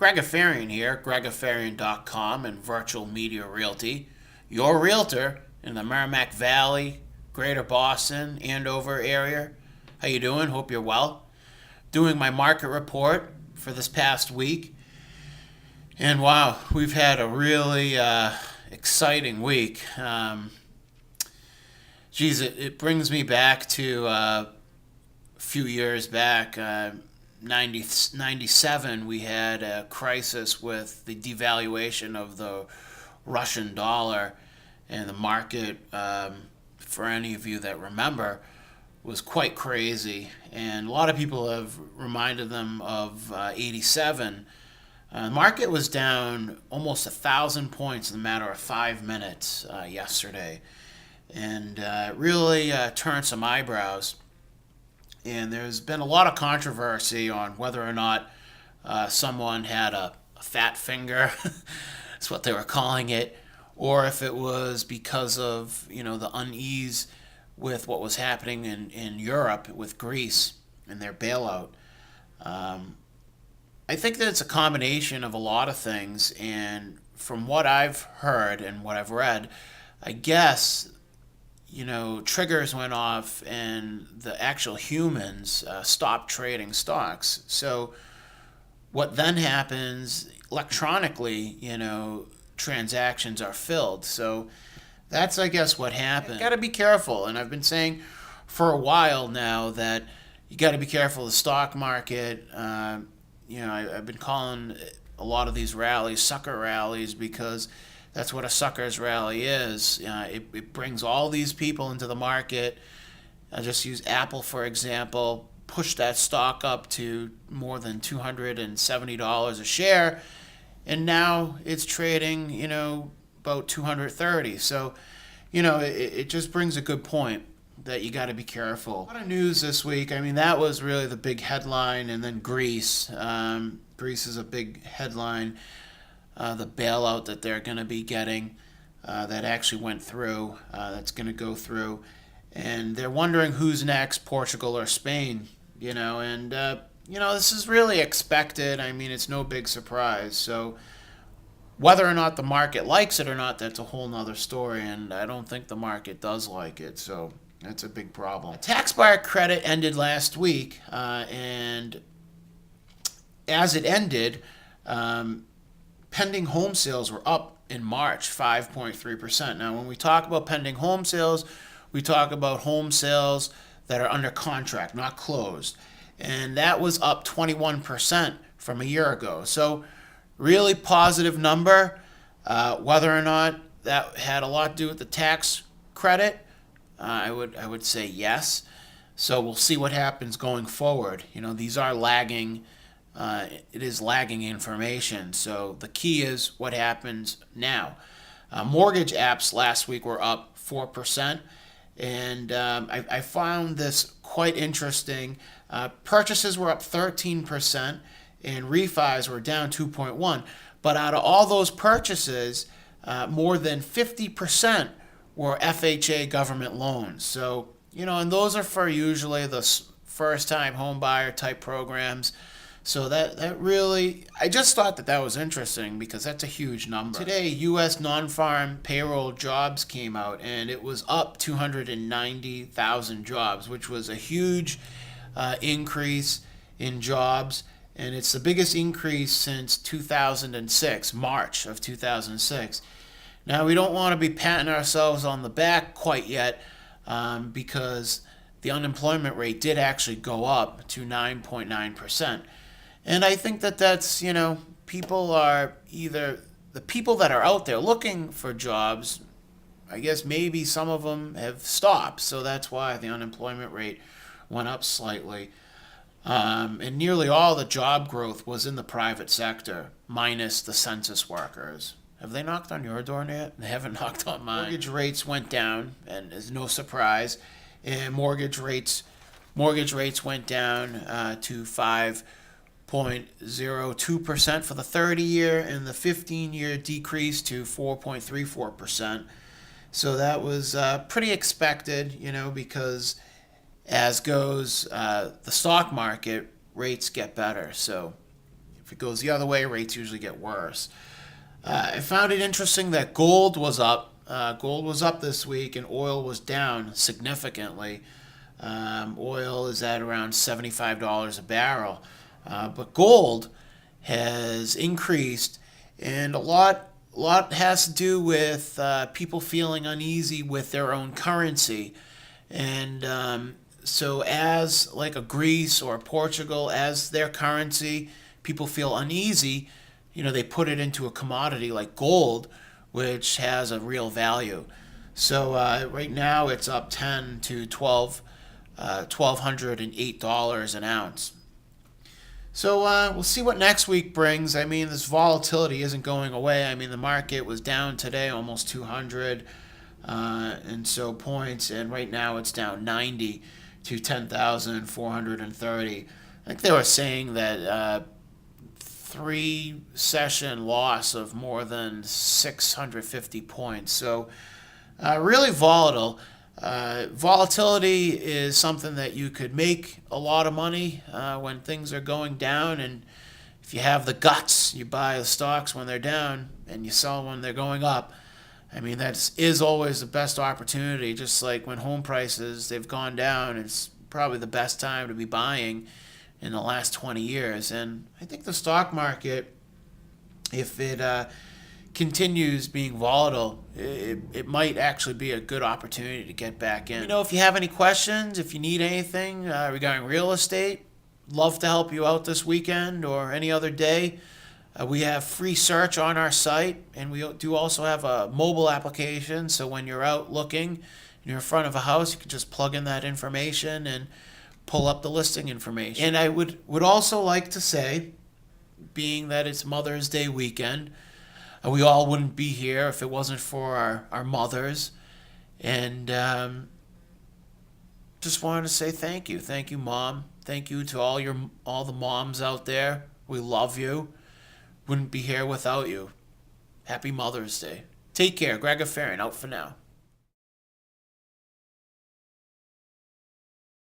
Greg Afarian here, gregafarian.com and Virtual Media Realty, your realtor in the Merrimack Valley, Greater Boston, Andover area. How you doing? Hope you're well. Doing my market report for this past week. And wow, we've had a really exciting week. It brings me back to a few years back. 97, we had a crisis with the devaluation of the Russian dollar, and the market, for any of you that remember, was quite crazy. And a lot of people have reminded them of 87. The market was down almost 1,000 points in a matter of 5 minutes yesterday, and it really turned some eyebrows. And there's been a lot of controversy on whether or not someone had a fat finger, that's what they were calling it, or if it was because of the unease with what was happening in Europe with Greece and their bailout. I think that it's a combination of a lot of things, and from what I've heard and what I've read, I guess triggers went off and the actual humans stopped trading stocks. So what then happens electronically, transactions are filled. So that's, I guess, what happened. You got to be careful. And I've been saying for a while now that you got to be careful of the stock market. I've been calling a lot of these rallies sucker rallies because that's what a sucker's rally is. It brings all these people into the market. I'll just use Apple, for example. Push that stock up to more than $270 a share. And now it's trading, about $230. So, it just brings a good point that you got to be careful. A lot of news this week. I mean, that was really the big headline. And then Greece. Greece is a big headline. The bailout that they're going to be getting that actually went through, that's going to go through. And they're wondering who's next, Portugal or Spain, and, this is really expected. I mean, it's no big surprise. So whether or not the market likes it or not, that's a whole nother story. And I don't think the market does like it. So that's a big problem. Tax buyer credit ended last week. And as it ended, pending home sales were up in March, 5.3%. Now, when we talk about pending home sales, we talk about home sales that are under contract, not closed. And that was up 21% from a year ago. So really positive number. Whether or not that had a lot to do with the tax credit, I would say yes. So we'll see what happens going forward. These are lagging. It is lagging information. So the key is what happens now. Mortgage apps last week were up 4%. And I found this quite interesting. Purchases were up 13% and refis were down 2.1%. But out of all those purchases, more than 50% were FHA government loans. So, and those are for usually the first-time home buyer type programs. So that really, I just thought that was interesting because that's a huge number. Today, U.S. non-farm payroll jobs came out, and it was up 290,000 jobs, which was a huge increase in jobs. And it's the biggest increase since 2006, March of 2006. Now, we don't want to be patting ourselves on the back quite yet because the unemployment rate did actually go up to 9.9%. And I think that's, people are either the people that are out there looking for jobs, I guess maybe some of them have stopped. So that's why the unemployment rate went up slightly. And nearly all the job growth was in the private sector, minus the census workers. Have they knocked on your door yet? They haven't knocked on mine. Mortgage rates went down, and it's no surprise. And mortgage rates went down to 5.02% for the 30-year, and the 15-year decreased to 4.34%. So that was pretty expected, because as goes the stock market, rates get better. So If it goes the other way, rates usually get worse. I found it interesting that gold was up. Gold was up this week, and oil was down significantly. Oil is at around $75 a barrel, but gold has increased, and a lot has to do with people feeling uneasy with their own currency, and so as like a Greece or Portugal, as their currency, people feel uneasy. They put it into a commodity like gold, which has a real value. So right now it's up 10 to 1,208 an ounce. So we'll see what next week brings. I mean, this volatility isn't going away. I mean, the market was down today almost 200 and so points, and right now it's down 90 to 10,430. I think they were saying that three session loss of more than 650 points. So really volatile. Volatility is something that you could make a lot of money when things are going down, and if you have the guts, you buy the stocks when they're down and you sell when they're going up. I mean, that is always the best opportunity. Just like when home prices, they've gone down, it's probably the best time to be buying in the last 20 years. And I think the stock market, if it continues being volatile, it might actually be a good opportunity to get back in. If you have any questions, if you need anything regarding real estate, love to help you out this weekend or any other day. We have free search on our site, and we do also have a mobile application, so when you're out looking and you're in front of a house, you can just plug in that information and pull up the listing information. And I would also like to say, being that it's Mother's Day weekend, we all wouldn't be here if it wasn't for our mothers. And just wanted to say thank you. Thank you, Mom. Thank you to all the moms out there. We love you. Wouldn't be here without you. Happy Mother's Day. Take care. Greg Afarian out for now.